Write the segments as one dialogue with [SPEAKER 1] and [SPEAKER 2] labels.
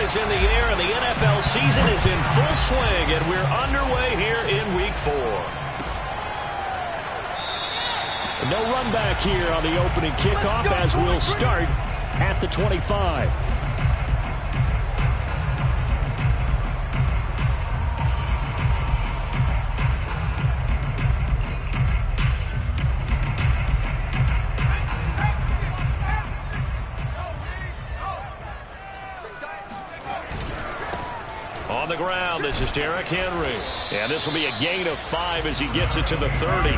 [SPEAKER 1] is in the air, and the NFL season is in full swing, and we're underway here in Week 4. No run back here on the opening kickoff as we'll start at the 25. On the ground, this is Derrick Henry. And this will be a gain of 5 as he gets it to the 30.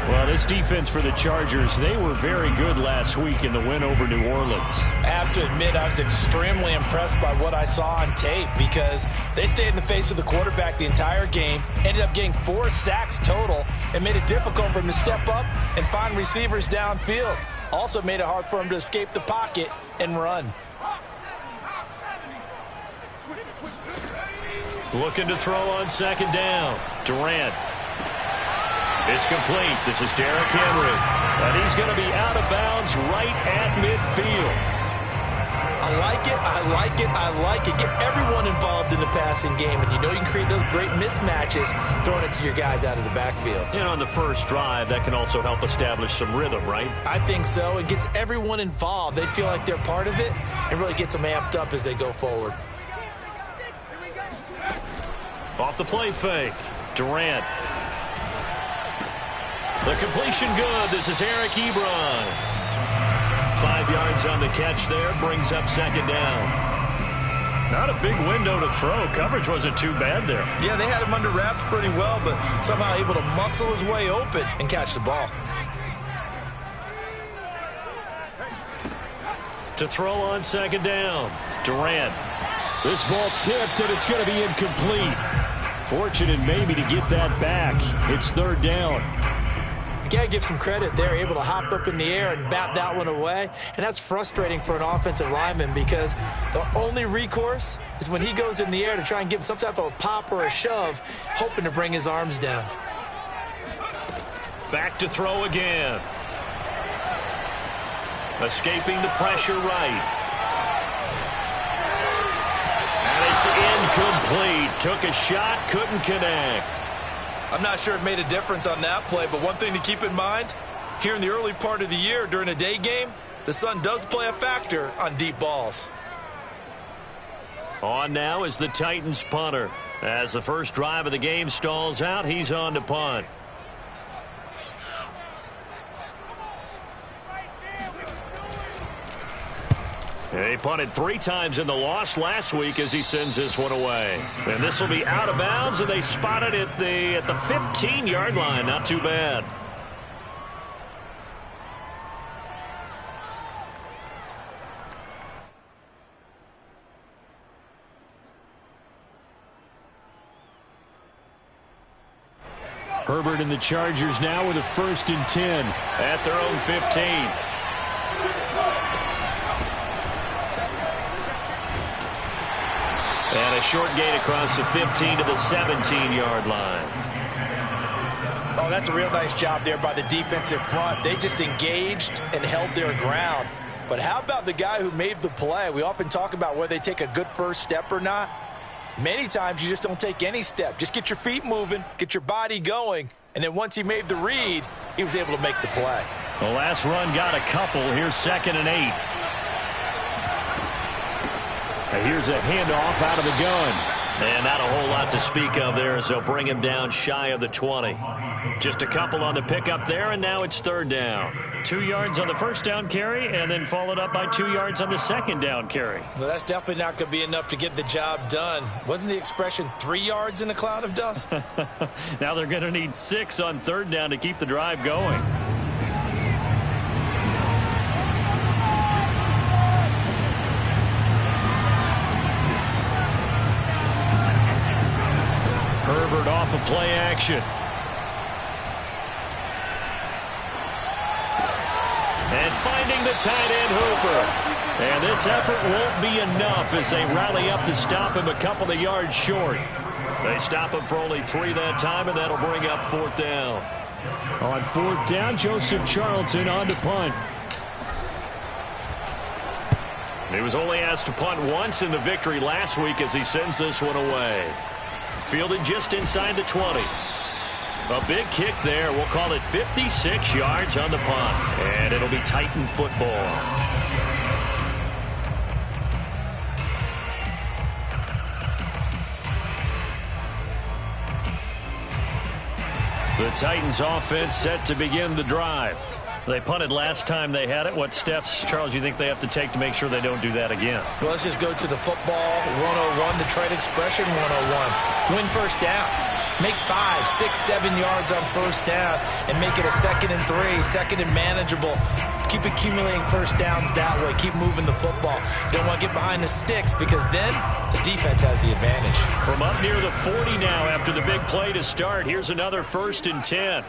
[SPEAKER 1] Well, this defense for the Chargers, they were very good last week in the win over New Orleans.
[SPEAKER 2] I have to admit, I was extremely impressed by what I saw on tape because they stayed in the face of the quarterback the entire game, ended up getting 4 sacks total, and made it difficult for him to step up and find receivers downfield. Also made it hard for him to escape the pocket and run.
[SPEAKER 1] Looking to throw on second down. Durant. It's complete. This is Derrick Henry. And he's going to be out of bounds right at midfield.
[SPEAKER 2] I like it, I like it, I like it. Get everyone involved in the passing game, and you know you can create those great mismatches throwing it to your guys out of the backfield.
[SPEAKER 1] You know, on the first drive, that can also help establish some rhythm, right?
[SPEAKER 2] I think so. It gets everyone involved. They feel like they're part of it and really gets them amped up as they go forward.
[SPEAKER 1] Off the play fake. Durant. The completion good. This is Eric Ebron. 5 yards on the catch there. Brings up second down. Not a big window to throw. Coverage wasn't too bad there.
[SPEAKER 2] Yeah, they had him under wraps pretty well, but somehow able to muscle his way open and catch the ball.
[SPEAKER 1] To throw on second down. Durant. This ball tipped, and it's going to be incomplete. Fortunate maybe to get that back. It's third down.
[SPEAKER 2] You got to give some credit. They're able to hop up in the air and bat that one away. And that's frustrating for an offensive lineman because the only recourse is when he goes in the air to try and give him some type of a pop or a shove, hoping to bring his arms down.
[SPEAKER 1] Back to throw again. Escaping the pressure right. And it's incomplete. Took a shot, couldn't connect.
[SPEAKER 2] I'm not sure it made a difference on that play, but one thing to keep in mind, here in the early part of the year during a day game, the sun does play a factor on deep balls.
[SPEAKER 1] On now is the Titans punter. As the first drive of the game stalls out, he's on to punt. He punted 3 times in the loss last week as he sends this one away. And this will be out of bounds, and they spot it at the 15-yard line. Not too bad. Herbert and the Chargers now with a 1st and 10 at their own 15. And a short gain across the 15 to the 17-yard line.
[SPEAKER 2] Oh, that's a real nice job there by the defensive front. They just engaged and held their ground. But how about the guy who made the play? We often talk about whether they take a good first step or not. Many times you just don't take any step. Just get your feet moving, get your body going, and then once he made the read, he was able to make the play.
[SPEAKER 1] The last run got a couple. Here's 2nd and 8. And here's a handoff out of the gun. And not a whole lot to speak of there as they'll bring him down shy of the 20. Just a couple on the pickup there, and now it's 3rd down. 2 yards on the first down carry, and then followed up by 2 yards on the second down carry.
[SPEAKER 2] Well, that's definitely not going to be enough to get the job done. Wasn't the expression 3 yards in a cloud of dust?
[SPEAKER 1] Now they're going to need 6 on 3rd down to keep the drive going. Herbert off of play action. And finding the tight end Hooper. And this effort won't be enough as they rally up to stop him a couple of yards short. They stop him for only 3 that time, and that'll bring up 4th down. On 4th down, Joseph Charlton on to punt. He was only asked to punt once in the victory last week as he sends this one away. Fielded just inside the 20. A big kick there. We'll call it 56 yards on the punt. And it'll be Titan football. The Titans offense set to begin the drive. They punted last time they had it. What steps, Charles, you think they have to take to make sure they don't do that again?
[SPEAKER 2] Well, let's just go to the football 101, the trade expression 101. Win first down. Make 5, 6, 7 yards on first down and make it a 2nd and 3, second and manageable. Keep accumulating first downs that way. Keep moving the football. Don't want to get behind the sticks because then the defense has the advantage.
[SPEAKER 1] From up near the 40 now after the big play to start, here's another 1st and 10.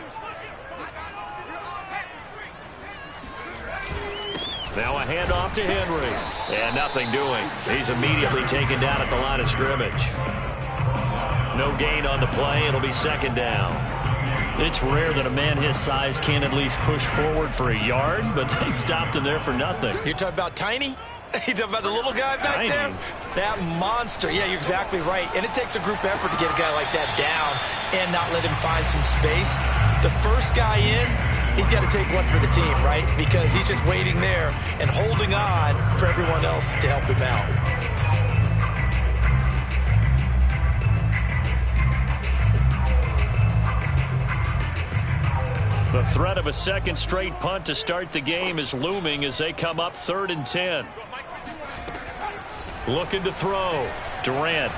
[SPEAKER 1] Now a handoff to Henry. And nothing doing. He's immediately taken down at the line of scrimmage. No gain on the play. It'll be 2nd down. It's rare that a man his size can at least push forward for a yard, but they stopped him there for nothing.
[SPEAKER 2] You're talking about Tiny? You talking about the little guy back there? That monster. Yeah, you're exactly right. And it takes a group effort to get a guy like that down and not let him find some space. The first guy in, he's got to take one for the team, right? Because he's just waiting there and holding on for everyone else to help him out.
[SPEAKER 1] The threat of a 2nd straight punt to start the game is looming as they come up 3rd and 10. Looking to throw. Durant.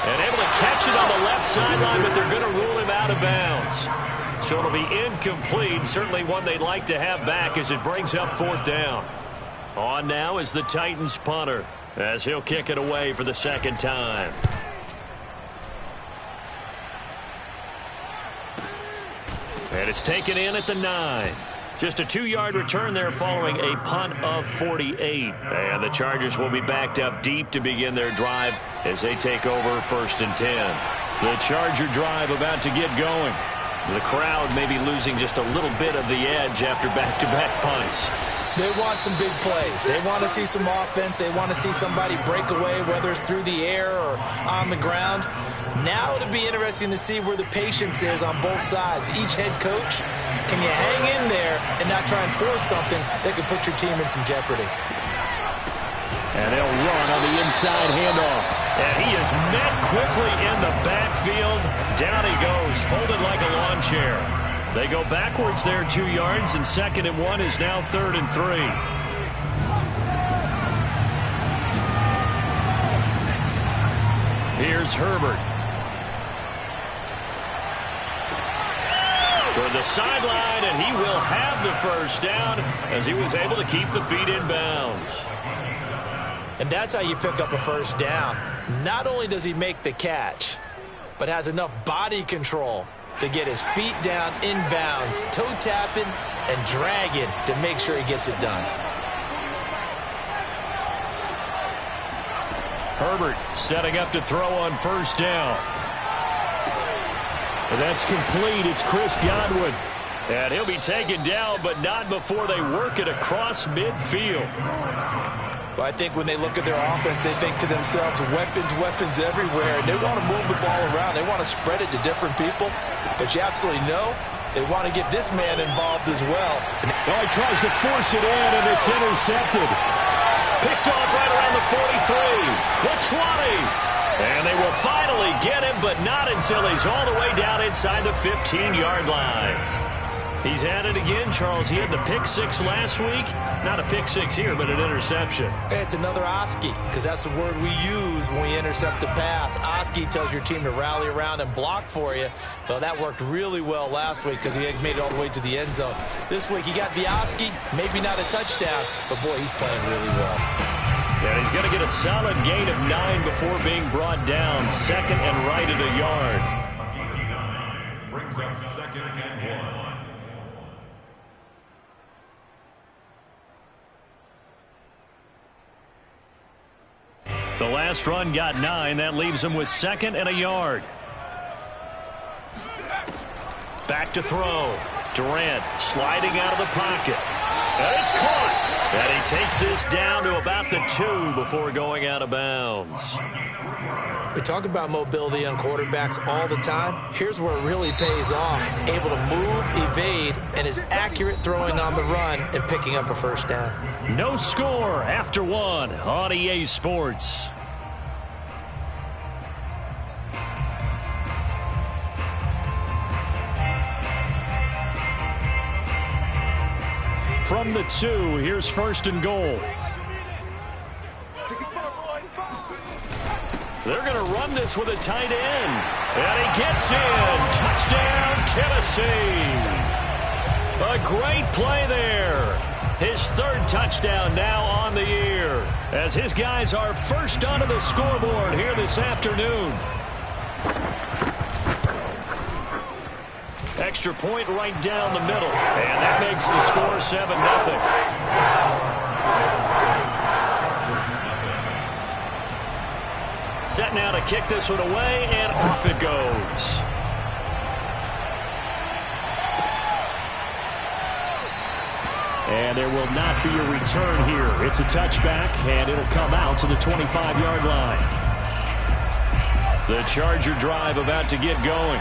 [SPEAKER 1] And able to catch it on the left sideline, but they're going to rule him out of bounds. So it'll be incomplete. Certainly one they'd like to have back as it brings up 4th down. On now is the Titans punter as he'll kick it away for the 2nd time. And it's taken in at the 9. Just a 2-yard return there following a punt of 48. And the Chargers will be backed up deep to begin their drive as they take over 1st and 10. The Charger drive about to get going. The crowd may be losing just a little bit of the edge after back-to-back punts.
[SPEAKER 2] They want some big plays. They want to see some offense. They want to see somebody break away, whether it's through the air or on the ground. Now it'll be interesting to see where the patience is on both sides. Each head coach, can you hang in there and not try and force something that could put your team in some jeopardy?
[SPEAKER 1] And they'll run on the inside handoff. And he is met quickly in the backfield. Down he goes, folded like a lawn chair. They go backwards there 2 yards, and 2nd and 1 is now 3rd and 3. Here's Herbert. For the sideline, and he will have the 1st down as he was able to keep the feet in bounds.
[SPEAKER 2] And that's how you pick up a 1st down. Not only does he make the catch, but has enough body control to get his feet down in bounds, toe tapping and dragging to make sure he gets it done.
[SPEAKER 1] Herbert setting up to throw on 1st down. And that's complete. It's Chris Godwin. And he'll be taken down, but not before they work it across midfield.
[SPEAKER 2] Well, I think when they look at their offense, they think to themselves, weapons, weapons everywhere. And they want to move the ball around. They want to spread it to different people. But you absolutely know they want to get this man involved as well.
[SPEAKER 1] Well, he tries to force it in, and it's intercepted. Picked off right around the 43, the 20. And they will finally get him, but not until he's all the way down inside the 15-yard line. He's at it again, Charles. He had the pick 6 last week. Not a pick 6 here, but an interception.
[SPEAKER 2] It's another Oski, because that's the word we use when we intercept a pass. Oski tells your team to rally around and block for you. Well, that worked really well last week because he made it all the way to the end zone. This week he got the Oski, maybe not a touchdown, but boy, he's playing really well.
[SPEAKER 1] And he's going to get a solid gain of 9 before being brought down. 2nd and right at a yard. Brings up 2nd and 1. The last run got 9. That leaves him with 2nd and a yard. Back to throw. Durant sliding out of the pocket. And it's caught. And he takes this down to about the 2 before going out of bounds.
[SPEAKER 2] We talk about mobility on quarterbacks all the time. Here's where it really pays off. Able to move, evade, and is accurate throwing on the run and picking up a first down.
[SPEAKER 1] No score after 1 on EA Sports. From the 2, here's 1st and goal. They're going to run this with a tight end. And he gets in. Touchdown, Tennessee. A great play there. His 3rd touchdown now on the year, as his guys are first onto the scoreboard here this afternoon. Extra point right down the middle. And that makes the score 7-0. Set now to kick this one away, and off it goes. And there will not be a return here. It's a touchback, and it'll come out to the 25-yard line. The Charger drive about to get going.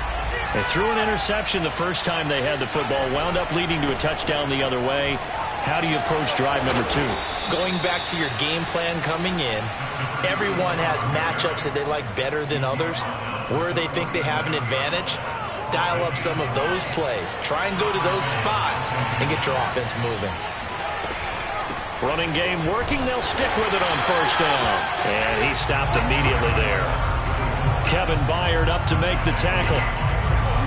[SPEAKER 1] They threw an interception the first time they had the football, wound up leading to a touchdown the other way. How do you approach drive number 2?
[SPEAKER 2] Going back to your game plan coming in, everyone has matchups that they like better than others, where they think they have an advantage. Dial up some of those plays. Try and go to those spots and get your offense moving.
[SPEAKER 1] Running game working. They'll stick with it on first down. And he stopped immediately there. Kevin Byard up to make the tackle.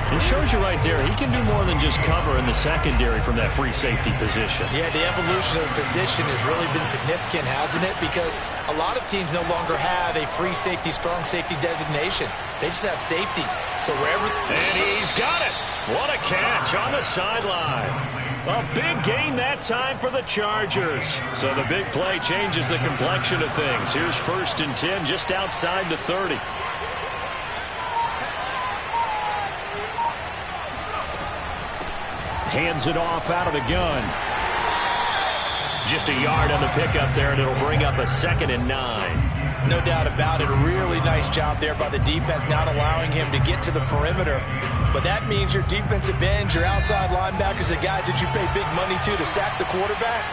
[SPEAKER 1] It shows you right there, he can do more than just cover in the secondary from that free safety position. Yeah, the evolution of the position has really been significant, hasn't it? Because a lot of teams no longer have a free safety, strong safety designation. They just have safeties. So wherever... And he's got it. What a catch on the sideline. A big gain that time for the Chargers. So the big play changes the complexion of things. Here's 1st and 10 just outside the 30. Hands it off out of the gun. Just a yard on the pickup there, and it'll bring up a 2nd and 9. No doubt about it. A really nice job there by the defense, not allowing him to get to the perimeter. But that means your defensive ends, your outside linebackers, the guys that you pay big money to sack the quarterback,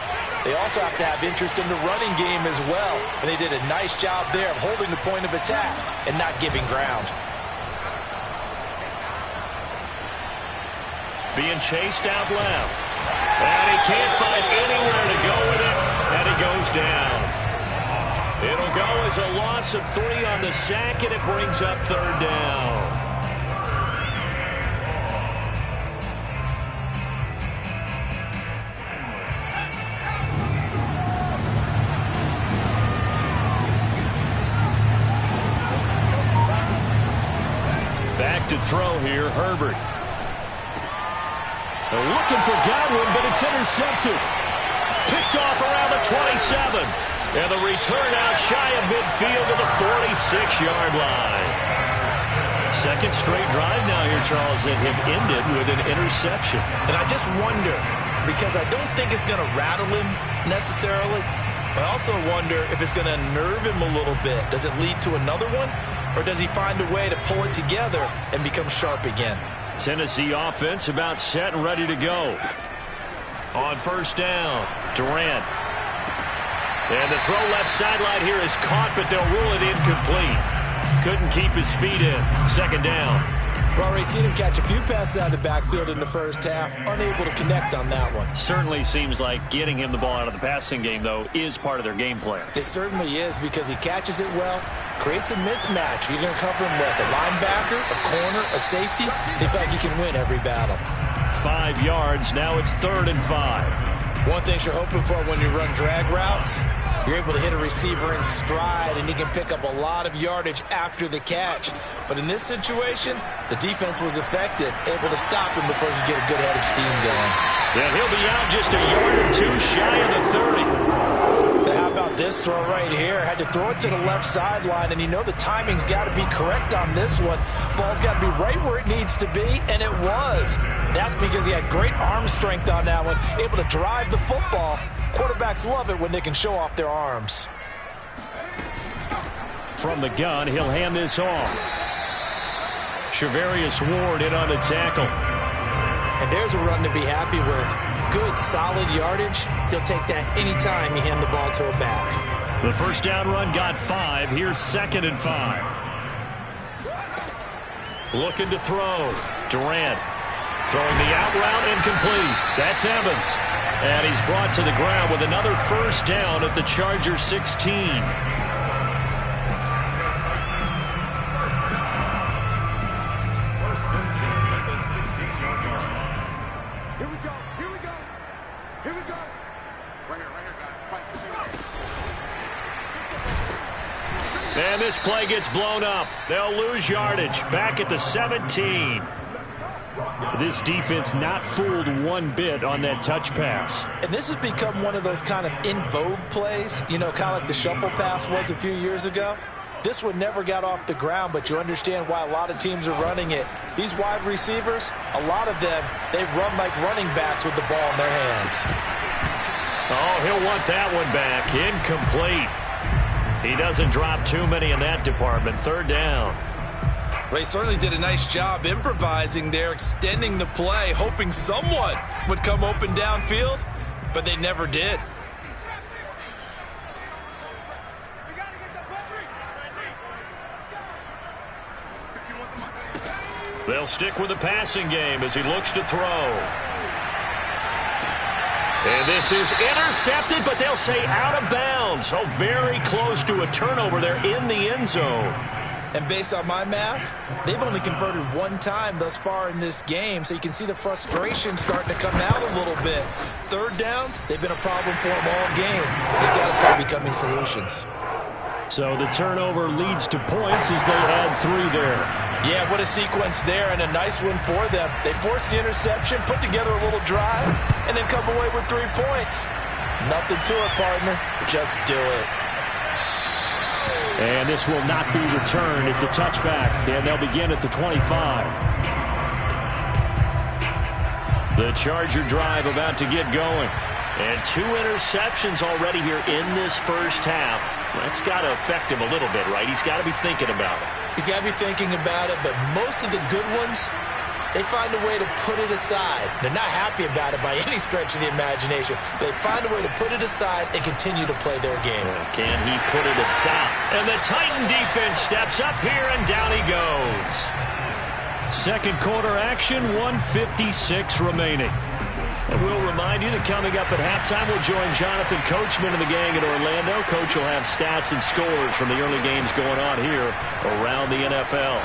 [SPEAKER 1] they also have to have interest in the running game as well. And they did a nice job there of holding the point of attack and not giving ground. Being chased out left. And he can't find anywhere to go with it. And he goes down. It'll go as a loss of 3 on the sack, and it brings up 3rd down. Back to throw here, Herbert. They're looking for Godwin, but it's intercepted. Picked off around the 27. And the return out shy of midfield to the 46-yard line. 2nd straight drive now here, Charles, that have ended with an interception.
[SPEAKER 3] And I just wonder, because I don't think it's going to rattle him necessarily, but I also wonder if it's going to unnerve him a little bit. Does it lead to another one? Or does he find a way to pull it together and become sharp again?
[SPEAKER 1] Tennessee offense about set and ready to go. On first down, Durant. And the throw left sideline here is caught, but they'll rule it incomplete. Couldn't keep his feet in. 2nd down.
[SPEAKER 2] Well, Ray, seen him catch a few passes out of the backfield in the first half. Unable to connect on that one.
[SPEAKER 1] Certainly seems like getting him the ball out of the passing game, though, is part of their game plan.
[SPEAKER 2] It certainly is, because he catches it well, creates a mismatch. You're going to cover him with a linebacker, a corner, a safety. They feel like he can win every battle.
[SPEAKER 1] 5 yards. Now it's 3rd and 5.
[SPEAKER 2] One thing you're hoping for when you run drag routes, you're able to hit a receiver in stride, and he can pick up a lot of yardage after the catch. But in this situation, the defense was effective, able to stop him before he could get a good head of steam going.
[SPEAKER 1] Yeah, he'll be out just a yard or 2 shy of the 30.
[SPEAKER 2] But how about this throw right here? Had to throw it to the left sideline, and you know the timing's got to be correct on this one. Ball's got to be right where it needs to be, and it was. That's because he had great arm strength on that one, able to drive the football. Quarterbacks love it when they can show off their arms.
[SPEAKER 1] From the gun, he'll hand this off. Charvarius Ward in on the tackle.
[SPEAKER 2] And there's a run to be happy with. Good, solid yardage. He'll take that anytime you hand the ball to a back.
[SPEAKER 1] The first down run got 5. Here's 2nd and 5. Looking to throw. Durant throwing the out route incomplete. That's Evans. And he's brought to the ground with another first down at the Charger 16. And this play gets blown up. They'll lose yardage. Back at the 17. This defense not fooled one bit on that touch pass.
[SPEAKER 2] And this has become one of those kind of in vogue plays, you know, kind of like the shuffle pass was a few years ago. This one never got off the ground, but you understand why a lot of teams are running it. These wide receivers, a lot of them, they run like running backs with the ball in their hands.
[SPEAKER 1] Oh, he'll want that one back. Incomplete. He doesn't drop too many in that department. 3rd down.
[SPEAKER 2] Well, he certainly did a nice job improvising there, extending the play, hoping someone would come open downfield, but they never did.
[SPEAKER 1] They'll stick with the passing game as he looks to throw. And this is intercepted, but they'll say out of bounds. So very close to a turnover there in the end zone.
[SPEAKER 2] And based on my math, they've only converted one time thus far in this game, so you can see the frustration starting to come out a little bit. 3rd downs, they've been a problem for them all game. They've got to start becoming solutions.
[SPEAKER 1] So the turnover leads to points as they add 3 there.
[SPEAKER 2] Yeah, what a sequence there, and a nice one for them. They force the interception, put together a little drive, and then come away with 3 points. Nothing to it, partner. Just do it.
[SPEAKER 1] And this will not be returned. It's a touchback, and they'll begin at the 25. The Charger drive about to get going. And 2 interceptions already here in this first half. That's got to affect him a little bit, right? He's got to be thinking about it.
[SPEAKER 2] He's got to be thinking about it, but most of the good ones, they find a way to put it aside. They're not happy about it by any stretch of the imagination. They find a way to put it aside and continue to play their game.
[SPEAKER 1] Can he put it aside? And the Titan defense steps up here, and down he goes. Second quarter action, 1:56 remaining. And we'll remind you that coming up at halftime, we'll join Jonathan Coachman and the gang in Orlando. Coach will have stats and scores from the early games going on here around the NFL.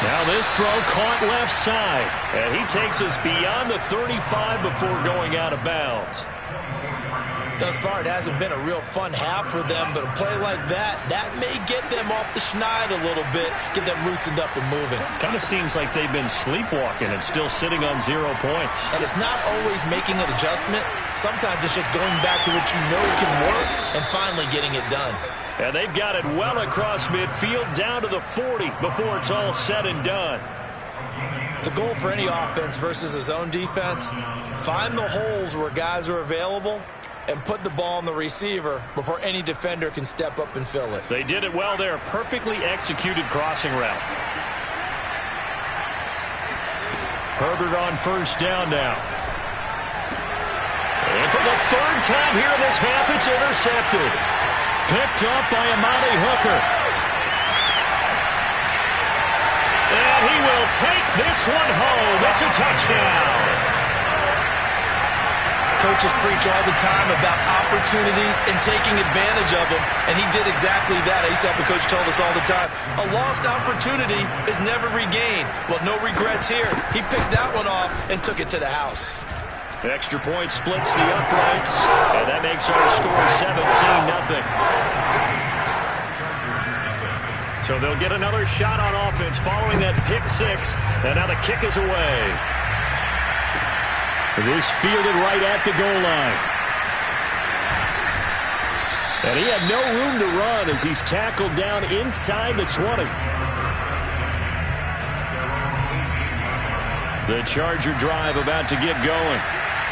[SPEAKER 1] Now this throw caught left side. And he takes us beyond the 35 before going out of bounds.
[SPEAKER 2] Thus far, it hasn't been a real fun half for them, but a play like that may get them off the schneid a little bit, get them loosened up and moving.
[SPEAKER 1] Kind of seems like they've been sleepwalking and still sitting on 0 points.
[SPEAKER 2] And it's not always making an adjustment. Sometimes it's just going back to what you know can work and finally getting it done.
[SPEAKER 1] And they've got it well across midfield down to the 40 before it's all said and done.
[SPEAKER 2] The goal for any offense versus a zone defense, find the holes where guys are available and put the ball on the receiver before any defender can step up and fill it.
[SPEAKER 1] They did it well there. Perfectly executed crossing route. Herbert on first down now. And for the 3rd time here in this half, it's intercepted. Picked up by Amani Hooker. And he will take this one home. It's a touchdown.
[SPEAKER 2] Coaches preach all the time about opportunities and taking advantage of them, and he did exactly that. I used to have a coach tell us all the time, a lost opportunity is never regained. Well, no regrets here. He picked that one off and took it to the house.
[SPEAKER 1] Extra point splits the uprights, and that makes our score 17-0. So they'll get another shot on offense following that pick 6, and now the kick is away. This fielded right at the goal line. And he had no room to run as he's tackled down inside the 20. The Charger drive about to get going.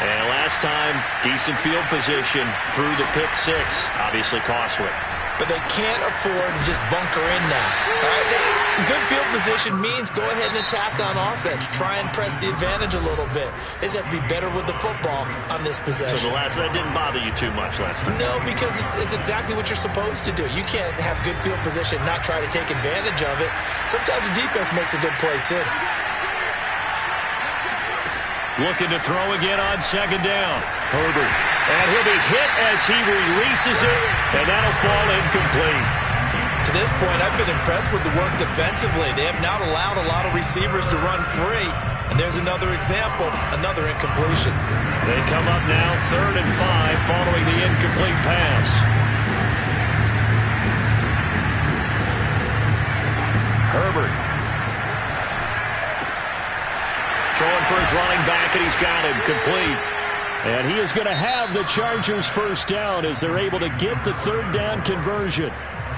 [SPEAKER 1] And last time, decent field position through the pick six. Obviously costly.
[SPEAKER 2] But they can't afford to just bunker in now. All right? Good field position means go ahead and attack on offense. Try and press the advantage a little bit. They just have to be better with the football on this possession.
[SPEAKER 1] So that didn't bother you too much last time?
[SPEAKER 2] No, because it's exactly what you're supposed to do. You can't have good field position and not try to take advantage of it. Sometimes the defense makes a good play, too.
[SPEAKER 1] Looking to throw again on second down. Herbert. And he'll be hit as he releases it, and that'll fall incomplete.
[SPEAKER 2] To this point, I've been impressed with the work defensively. They have not allowed a lot of receivers to run free. And there's another example, another incompletion.
[SPEAKER 1] They come up now 3rd and 5 following the incomplete pass. Herbert. Throwing for his running back, and he's got him complete. And he is going to have the Chargers first down as they're able to get the 3rd down conversion.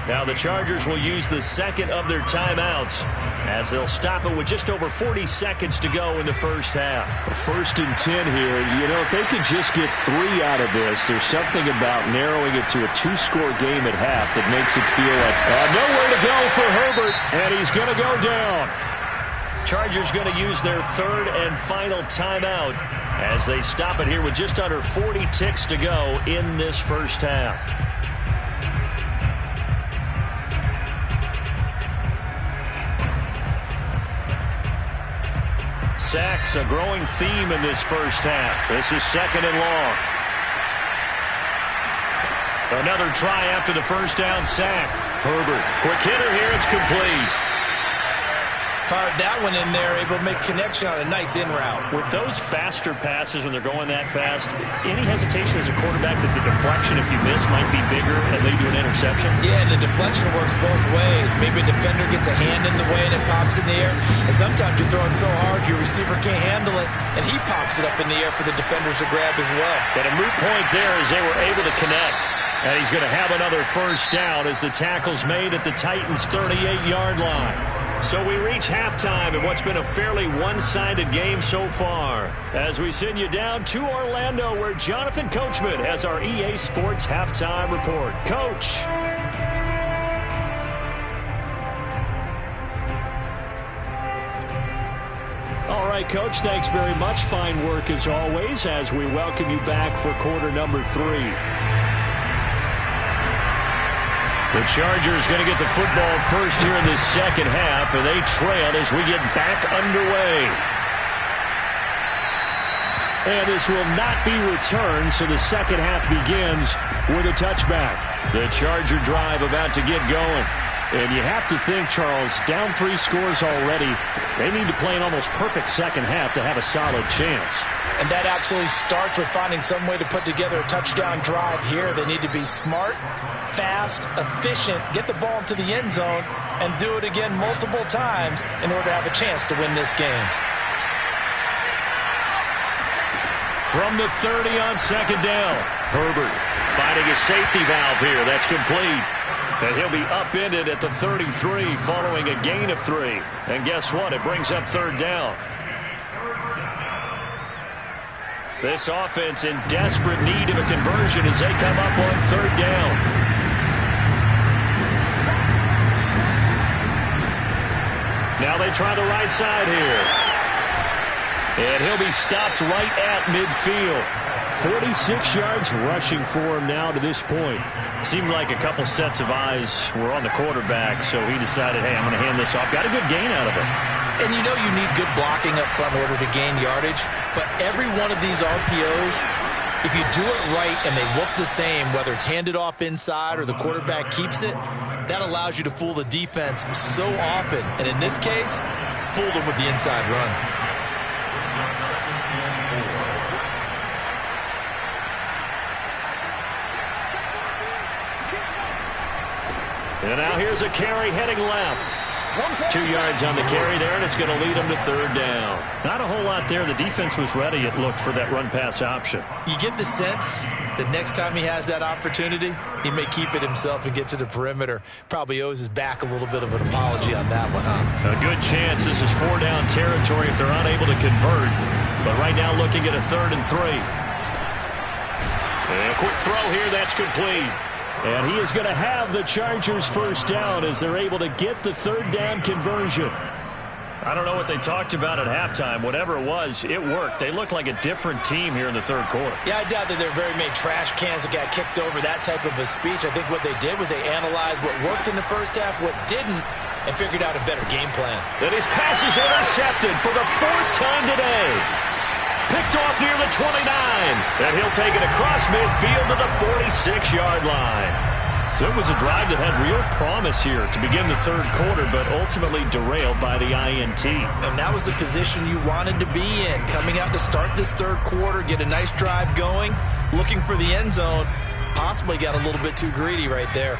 [SPEAKER 1] Now the Chargers will use the second of their timeouts as they'll stop it with just over 40 seconds to go in the first half. 1st and 10 here. You know, if they could just get 3 out of this, there's something about narrowing it to a 2-score game at half that makes it feel like nowhere to go for Herbert, and he's going to go down. Chargers going to use their 3rd and final timeout as they stop it here with just under 40 ticks to go in this first half. Sacks, a growing theme in this first half. This is 2nd and long. Another try after the first down sack. Herbert, quick hitter here, it's complete.
[SPEAKER 2] Fired that one in there, able to make connection on a nice in route.
[SPEAKER 1] With those faster passes when they're going that fast, any hesitation as a quarterback that the deflection, if you miss, might be bigger and lead to an interception?
[SPEAKER 2] Yeah, and the deflection works both ways. Maybe a defender gets a hand in the way and it pops in the air. And sometimes you're throwing so hard your receiver can't handle it, and he pops it up in the air for the defenders to grab as well.
[SPEAKER 1] But a moot point there as they were able to connect. And he's going to have another first down as the tackle's made at the Titans' 38-yard line. So we reach halftime in what's been a fairly one-sided game so far. As we send you down to Orlando, where Jonathan Coachman has our EA Sports Halftime Report. Coach. All right, Coach, thanks very much. Fine work as always as we welcome you back for quarter number 3. The Chargers going to get the football first here in the second half, and they trail as we get back underway. And this will not be returned, so the second half begins with a touchback. The Charger drive about to get going. And you have to think, Charles, down 3 scores already. They need to play an almost perfect second half to have a solid chance.
[SPEAKER 2] And that absolutely starts with finding some way to put together a touchdown drive here. They need to be smart, fast, efficient, get the ball into the end zone, and do it again multiple times in order to have a chance to win this game.
[SPEAKER 1] From the 30 on second down, Herbert finding a safety valve here. That's complete. And he'll be upended at the 33 following a gain of 3. And guess what? It brings up 3rd down. This offense in desperate need of a conversion as they come up on 3rd down. Now they try the right side here. And he'll be stopped right at midfield. 46 yards rushing for him now to this point. Seemed like a couple sets of eyes were on the quarterback, so he decided, hey, I'm going to hand this off. Got a good gain out of it.
[SPEAKER 2] And you know you need good blocking up front in order to gain yardage, but every one of these RPOs, if you do it right and they look the same, whether it's handed off inside or the quarterback keeps it, that allows you to fool the defense so often. And in this case, fooled them with the inside run.
[SPEAKER 1] And now here's a carry heading left. 2 yards on the carry there, and it's going to lead them to 3rd down. Not a whole lot there. The defense was ready, it looked, for that run-pass option.
[SPEAKER 2] You get the sense The next time he has that opportunity, he may keep it himself and get to the perimeter. Probably owes his back a little bit of an apology on that one, huh?
[SPEAKER 1] A good chance this is 4-down territory if they're unable to convert. But right now looking at a 3rd and 3. And a quick throw here, that's complete. And he is going to have the Chargers first down as they're able to get the 3rd down conversion. I don't know what they talked about at halftime. Whatever it was, it worked. They look like a different team here in the 3rd quarter.
[SPEAKER 2] Yeah, I doubt that there are very many trash cans that got kicked over, that type of a speech. I think what they did was they analyzed what worked in the first half, what didn't, and figured out a better game plan.
[SPEAKER 1] And his pass is intercepted for the 4th time today. Picked off near the 29. And he'll take it across midfield to the 46-yard line. So it was a drive that had real promise here to begin the 3rd quarter, but ultimately derailed by the INT.
[SPEAKER 2] And that was the position you wanted to be in. Coming out to start this 3rd quarter, get a nice drive going, looking for the end zone. Possibly got a little bit too greedy right there.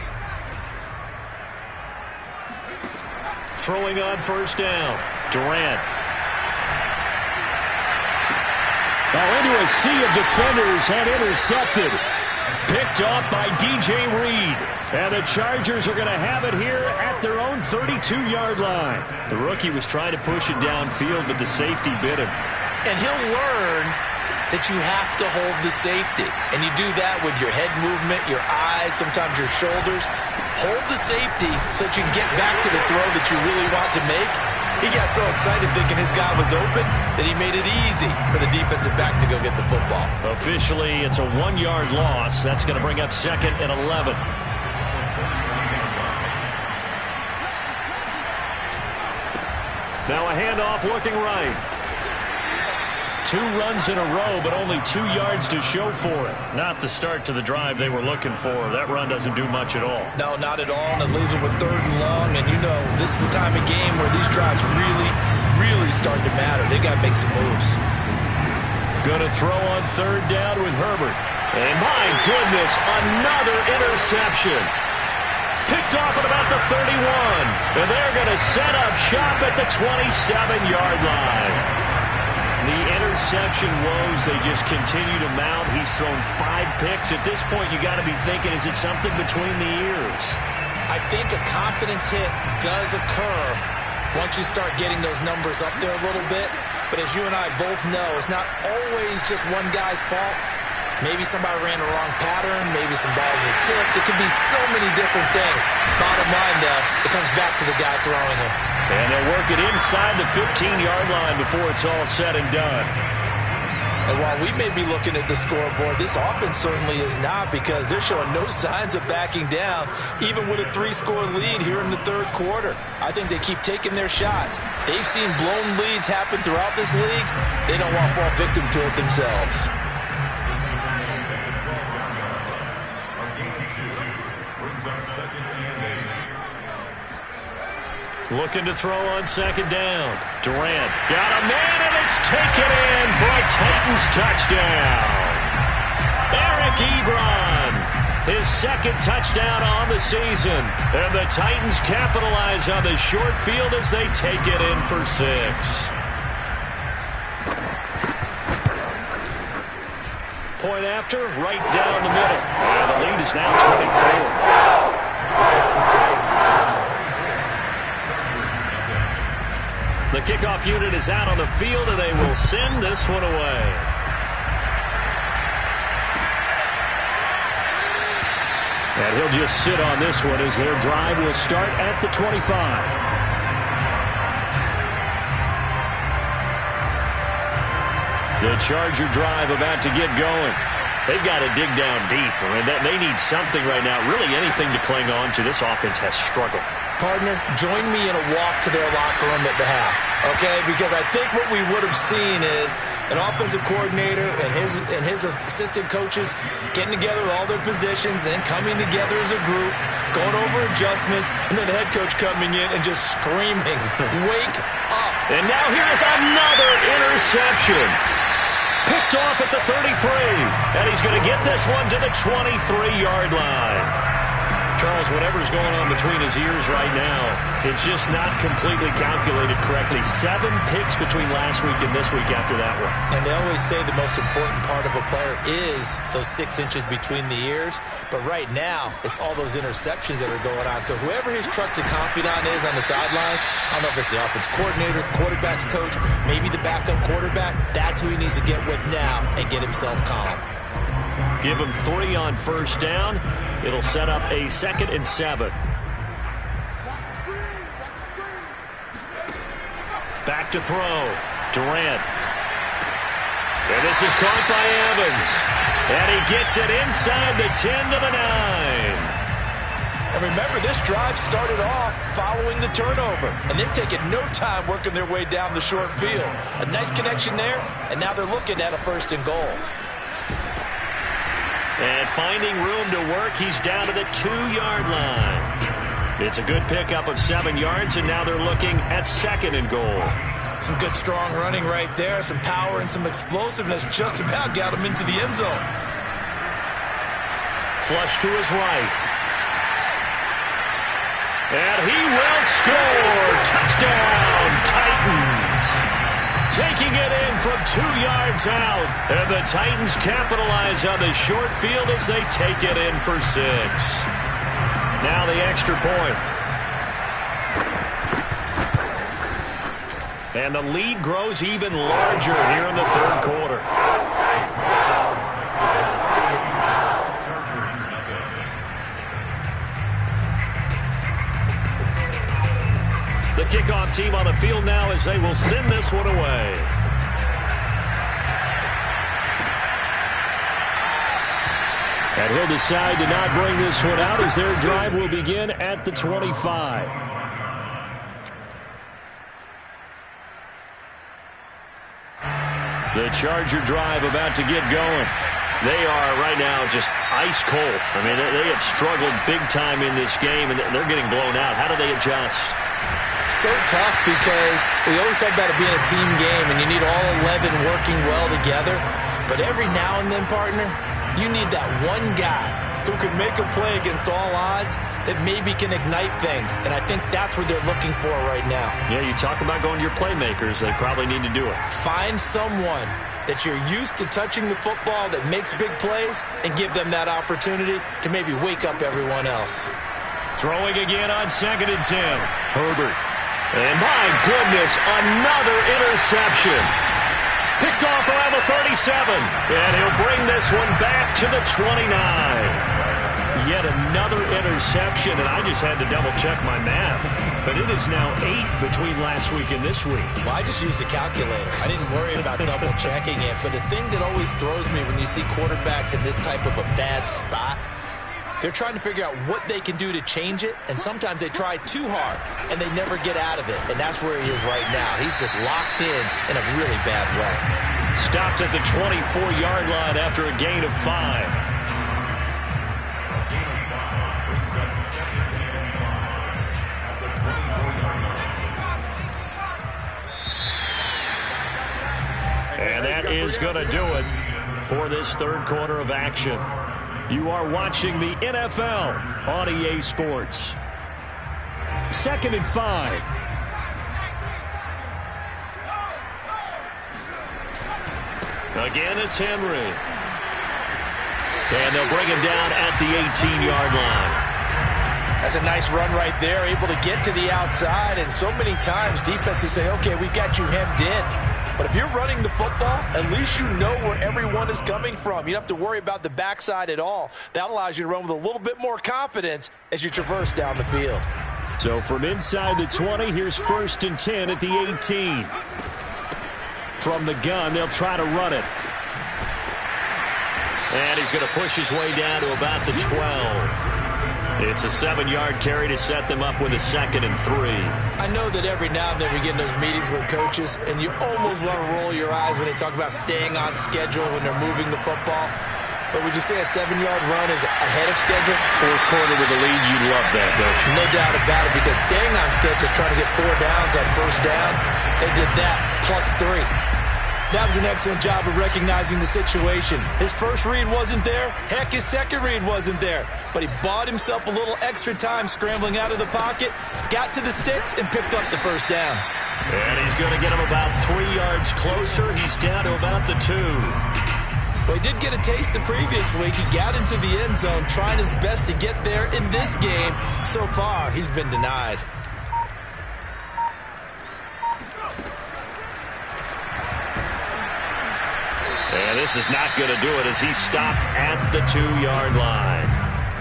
[SPEAKER 1] Throwing on 1st down. Durant. Now into a sea of defenders and intercepted. Picked off by DJ Reed. And the Chargers are going to have it here at their own 32-yard line. The rookie was trying to push it downfield, but the safety bit him.
[SPEAKER 2] And he'll learn that you have to hold the safety. And you do that with your head movement, your eyes, sometimes your shoulders. Hold the safety so that you can get back to the throw that you really want to make. He got so excited thinking his guy was open that he made it easy for the defensive back to go get the football.
[SPEAKER 1] Officially, it's a 1-yard loss. That's going to bring up 2nd and 11. Now a handoff looking right. 2 runs in a row, but only 2 yards to show for it. Not the start to the drive they were looking for. That run doesn't do much at all.
[SPEAKER 2] No, not at all, and it leaves them with 3rd and long. And you know, this is the time of game where these drives really start to matter. They got to make some moves.
[SPEAKER 1] Going to throw on 3rd down with Herbert. And my goodness, another interception. Picked off at about the 31. And they're going to set up shop at the 27-yard line. The interception woes, they just continue to mount. He's thrown 5 picks. At this point, you got to be thinking, is it something between the ears?
[SPEAKER 2] I think a confidence hit does occur once you start getting those numbers up there a little bit. But as you and I both know, it's not always just one guy's fault. Maybe somebody ran the wrong pattern. Maybe some balls were tipped. It could be so many different things. Bottom line, though, it comes back to the guy throwing them.
[SPEAKER 1] And they'll work it inside the 15-yard line before it's all said and done.
[SPEAKER 2] And while we may be looking at the scoreboard, this offense certainly is not, because they're showing no signs of backing down, even with a 3-score lead here in the 3rd quarter. I think they keep taking their shots. They've seen blown leads happen throughout this league. They don't want to fall victim to it themselves.
[SPEAKER 1] Looking to throw on 2nd down. Durant got a man, and it's taken in for a Titans touchdown. Eric Ebron, his 2nd touchdown on the season. And the Titans capitalize on the short field as they take it in for 6. Point after, right down the middle. And the lead is now 24. The kickoff unit is out on the field, and they will send this one away. And he'll just sit on this one as their drive will start at the 25. The Charger drive about to get going. They've got to dig down deep. They need something right now, really anything to cling on to. This offense has struggled.
[SPEAKER 2] Partner, join me in a walk to their locker room at the half, okay? Because I think what we would have seen is an offensive coordinator and his assistant coaches getting together with all their positions, then coming together as a group, going over adjustments, and then the head coach coming in and just screaming, wake up.
[SPEAKER 1] And now here's another interception. Picked off at the 33, and he's going to get this one to the 23-yard line. Charles, whatever's going on between his ears right now, it's just not completely calculated correctly. 7 picks between last week and this week after that one.
[SPEAKER 2] And they always say the most important part of a player is those 6 inches between the ears. But right now, it's all those interceptions that are going on. So whoever his trusted confidant is on the sidelines, I don't know if it's the offense coordinator, the quarterback's coach, maybe the backup quarterback, that's who he needs to get with now and get himself calm.
[SPEAKER 1] Give him 3 on first down. It'll set up a 2nd and 7. Back to throw. Durant. And this is caught by Evans. And he gets it inside the 10 to the 9.
[SPEAKER 2] And remember, this drive started off following the turnover. And they've taken no time working their way down the short field. A nice connection there, and now they're looking at a 1st and goal.
[SPEAKER 1] And finding room to work, he's down to the 2-yard line. It's a good pickup of 7 yards, and now they're looking at 2nd and goal.
[SPEAKER 2] Some good strong running right there, some power and some explosiveness just about got him into the end zone.
[SPEAKER 1] Flush to his right. And he will score. Touchdown, Titans. Taking it in from 2 yards out. And the Titans capitalize on the short field as they take it in for 6. Now the extra point. And the lead grows even larger here in the 3rd quarter. The kickoff team on the field now as they will send this one away. And he'll decide to not bring this one out as their drive will begin at the 25. The Charger drive about to get going. They are right now just ice cold. I mean, they have struggled big time in this game, and they're getting blown out. How do they adjust?
[SPEAKER 2] So tough because we always talk about it being a team game, and you need all 11 working well together. But every now and then, partner, you need that one guy who can make a play against all odds that maybe can ignite things. And I think that's what they're looking for right now.
[SPEAKER 1] Yeah, you talk about going to your playmakers. They probably need to do it.
[SPEAKER 2] Find someone that you're used to touching the football that makes big plays and give them that opportunity to maybe wake up everyone else.
[SPEAKER 1] Throwing again on 2nd and 10. Herbert. And my goodness, another interception. Picked off around the 37. And he'll bring this one back to the 29. Yet another interception, and I just had to double-check my math. But it is now 8 between last week and this week.
[SPEAKER 2] Well, I just used a calculator. I didn't worry about double-checking it. But the thing that always throws me when you see quarterbacks in this type of a bad spot, they're trying to figure out what they can do to change it, and sometimes they try too hard, and they never get out of it. And that's where he is right now. He's just locked in a really bad way.
[SPEAKER 1] Stopped at the 24-yard line after a gain of 5. And that is going to do it for this 3rd quarter of action. You are watching the NFL on EA Sports. 2nd and 5. Again, it's Henry. And they'll bring him down at the 18-yard line.
[SPEAKER 2] That's a nice run right there, able to get to the outside. And so many times defenses say, okay, we got you hemmed in. But if you're running the football, at least you know where everyone is coming from. You don't have to worry about the backside at all. That allows you to run with a little bit more confidence as you traverse down the field.
[SPEAKER 1] So from inside the 20, here's 1st and 10 at the 18. From the gun, they'll try to run it. And he's going to push his way down to about the 12. It's a 7-yard carry to set them up with a 2nd and 3.
[SPEAKER 2] I know that every now and then we get in those meetings with coaches, and you almost want to roll your eyes when they talk about staying on schedule when they're moving the football. But would you say a 7-yard run is ahead of schedule?
[SPEAKER 1] 4th quarter with the lead, you love that, don't you?
[SPEAKER 2] No doubt about it, because staying on schedule is trying to get 4 downs on 1st down. They did that plus 3. That was an excellent job of recognizing the situation. His first read wasn't there. Heck, his second read wasn't there. But he bought himself a little extra time scrambling out of the pocket, got to the sticks, and picked up the first down.
[SPEAKER 1] And he's going to get him about 3 yards closer. He's down to about the 2.
[SPEAKER 2] Well, he did get a taste the previous week. He got into the end zone trying his best to get there in this game. So far, he's been denied.
[SPEAKER 1] And this is not going to do it as he stopped at the 2-yard line.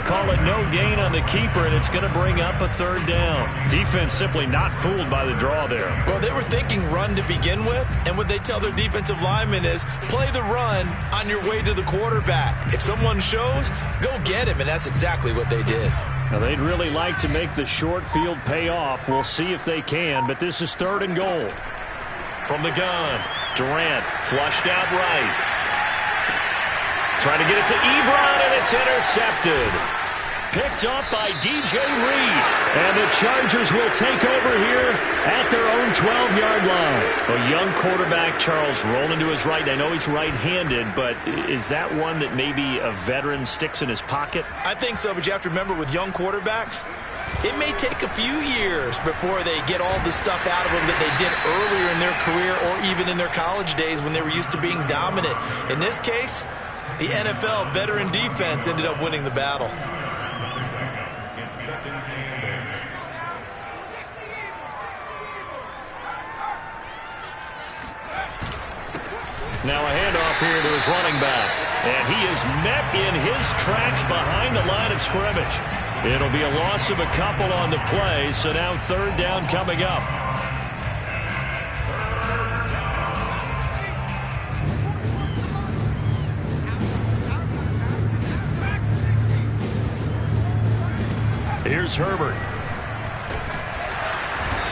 [SPEAKER 1] Call it no gain on the keeper, and it's going to bring up a 3rd down. Defense simply not fooled by the draw there.
[SPEAKER 2] Well, they were thinking run to begin with, and what they tell their defensive linemen is play the run on your way to the quarterback. If someone shows, go get him, and that's exactly what they did.
[SPEAKER 1] Now, they'd really like to make the short field pay off. We'll see if they can, but this is 3rd and goal. From the gun, Durant flushed out right. Trying to get it to Ebron, and it's intercepted. Picked up by DJ Reed. And the Chargers will take over here at their own 12-yard line. A young quarterback, Charles, rolling to his right. I know he's right-handed, but is that one that maybe a veteran sticks in his pocket?
[SPEAKER 2] I think so, but you have to remember with young quarterbacks, it may take a few years before they get all the stuff out of them that they did earlier in their career or even in their college days when they were used to being dominant. In this case, the NFL veteran defense ended up winning the battle.
[SPEAKER 1] Now a handoff here to his running back. And he is met in his tracks behind the line of scrimmage. It'll be a loss of a couple on the play, so now 3rd down coming up. Here's Herbert.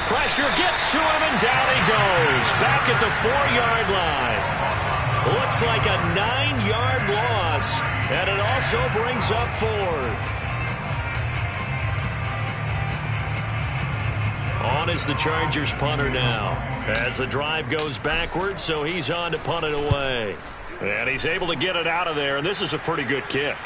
[SPEAKER 1] Pressure gets to him, and down he goes. Back at the 4-yard line. Looks like a 9-yard loss, and it also brings up 4th. On is the Chargers punter now. As the drive goes backwards, so he's on to punt it away. And he's able to get it out of there, and this is a pretty good kick.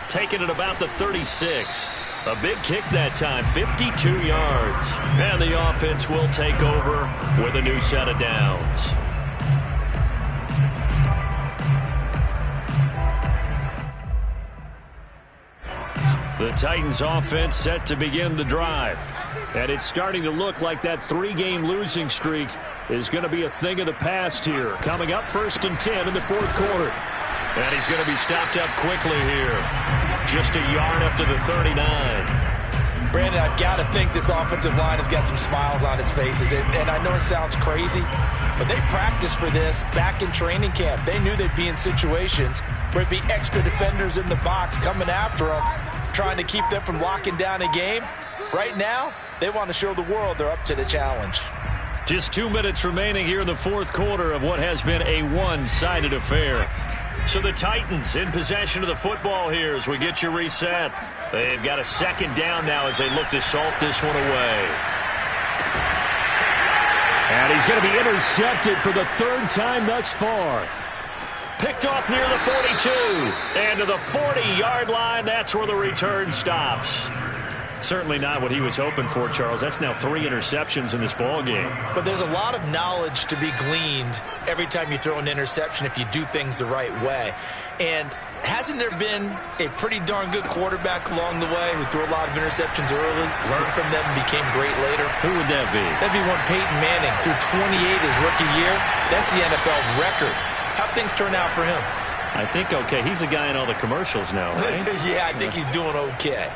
[SPEAKER 1] Taking it about the 36. A big kick that time, 52 yards. And the offense will take over with a new set of downs. The Titans offense set to begin the drive. And it's starting to look like that 3-game losing streak is going to be a thing of the past here. Coming up 1st and 10 in the 4th quarter. And he's going to be stopped up quickly here. Just a yard up to the 39.
[SPEAKER 2] Brandon, I've got to think this offensive line has got some smiles on its faces. And I know it sounds crazy, but they practiced for this back in training camp. They knew they'd be in situations where it'd be extra defenders in the box coming after them, trying to keep them from locking down a game. Right now, they want to show the world they're up to the challenge.
[SPEAKER 1] Just 2 minutes remaining here in the 4th quarter of what has been a one-sided affair. So the Titans in possession of the football here as we get you reset. They've got a 2nd down now as they look to salt this one away. And he's going to be intercepted for the 3rd time thus far. Picked off near the 42. And to the 40-yard line, that's where the return stops. Certainly not what he was hoping for, Charles. That's now 3 interceptions in this ball game.
[SPEAKER 2] But there's a lot of knowledge to be gleaned every time you throw an interception if you do things the right way. And hasn't there been a pretty darn good quarterback along the way who threw a lot of interceptions early, learned from them, and became great later?
[SPEAKER 1] Who would that be?
[SPEAKER 2] That'd be one Peyton Manning. Threw 28 his rookie year. That's the NFL record. How'd things turn out for him?
[SPEAKER 1] I think okay. He's a guy in all the commercials now, right?
[SPEAKER 2] Yeah, I think he's doing okay.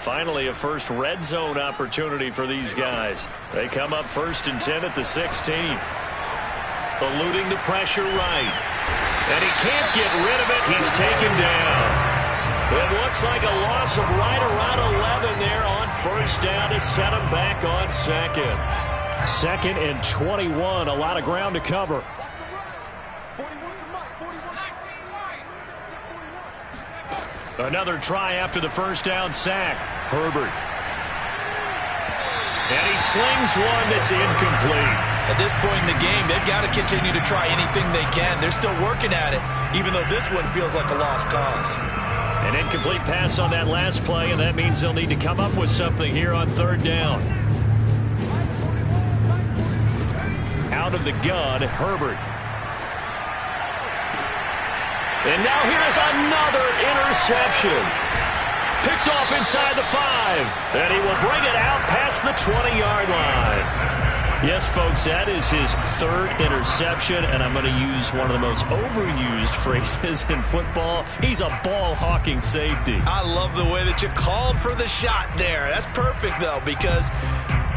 [SPEAKER 1] Finally, a first red zone opportunity for these guys. They come up 1st and 10 at the 16. Eluding the pressure right. And he can't get rid of it. He's taken down. It looks like a loss of right around 11 there on 1st down to set him back on 2nd. 2nd and 21. A lot of ground to cover. Another try after the 1st down sack. Herbert. And he slings one that's incomplete.
[SPEAKER 2] At this point in the game, they've got to continue to try anything they can. They're still working at it, even though this one feels like a lost cause.
[SPEAKER 1] An incomplete pass on that last play, and that means they'll need to come up with something here on third down. Out of the gun, Herbert. And now here is another interception. Picked off inside the 5. And he will bring it out past the 20-yard line. Yes, folks, that is his third interception, and I'm going to use one of the most overused phrases in football. He's a ball-hawking safety.
[SPEAKER 2] I love the way that you called for the shot there. That's perfect, though, because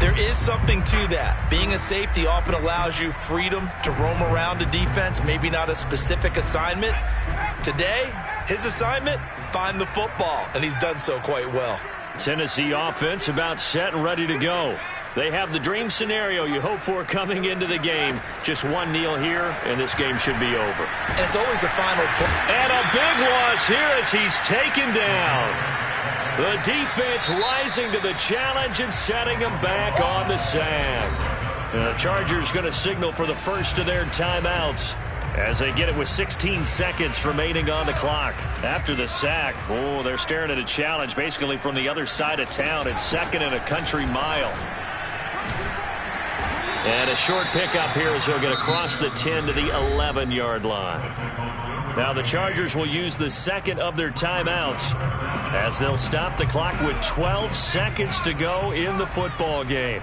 [SPEAKER 2] there is something to that. Being a safety often allows you freedom to roam around a defense, maybe not a specific assignment. Today, his assignment, find the football, and he's done so quite well.
[SPEAKER 1] Tennessee offense about set and ready to go. They have the dream scenario you hope for coming into the game. Just one kneel here, and this game should be over.
[SPEAKER 2] And it's always the final play.
[SPEAKER 1] And a big loss here as he's taken down. The defense rising to the challenge and setting him back on the sack. The Chargers going to signal for the first of their timeouts as they get it with 16 seconds remaining on the clock. After the sack, they're staring at a challenge basically from the other side of town. It's second and a country mile. And a short pickup here as he'll get across the 10 to the 11-yard line. Now the Chargers will use the second of their timeouts as they'll stop the clock with 12 seconds to go in the football game.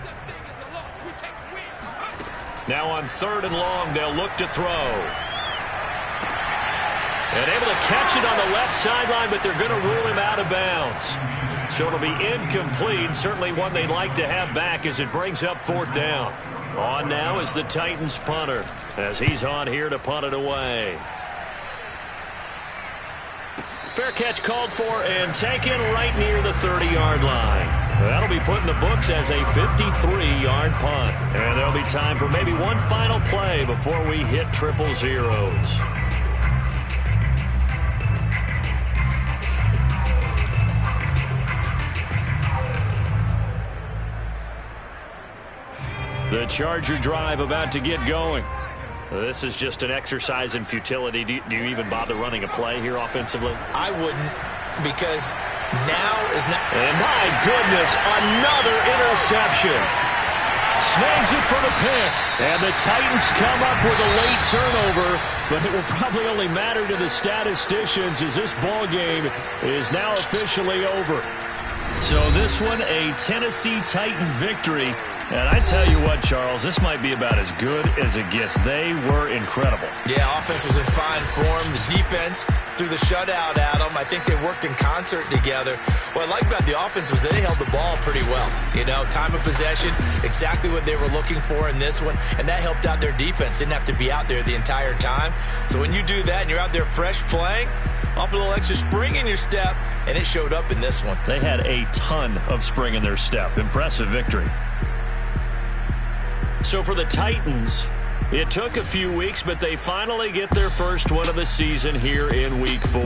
[SPEAKER 1] Now on third and long, they'll look to throw. And able to catch it on the left sideline, but they're going to rule him out of bounds. So it'll be incomplete, certainly one they'd like to have back as it brings up fourth down. On now is the Titans punter as he's on here to punt it away. Fair catch called for and taken right near the 30-yard line. That'll be put in the books as a 53-yard punt. And there'll be time for maybe one final play before we hit triple zeros. The Charger drive about to get going. This is just an exercise in futility. Do you even bother running a play here offensively?
[SPEAKER 2] I wouldn't, because now is not.
[SPEAKER 1] And my goodness, another interception. Snags it for the pick. And the Titans come up with a late turnover, but it will probably only matter to the statisticians as this ball game is now officially over. So this one, a Tennessee Titan victory. And I tell you what, Charles, this might be about as good as it gets. They were incredible.
[SPEAKER 2] Yeah, offense was in fine form. The defense threw the shutout at them. I think they worked in concert together. What I like about the offense was they held the ball pretty well. You know, time of possession, exactly what they were looking for in this one. And that helped out their defense. Didn't have to be out there the entire time. So when you do that and you're out there fresh playing, off a little extra spring in your step, and it showed up in this one.
[SPEAKER 1] They had a ton of spring in their step. Impressive victory. So for the Titans, it took a few weeks, but they finally get their first win of the season here in Week 4.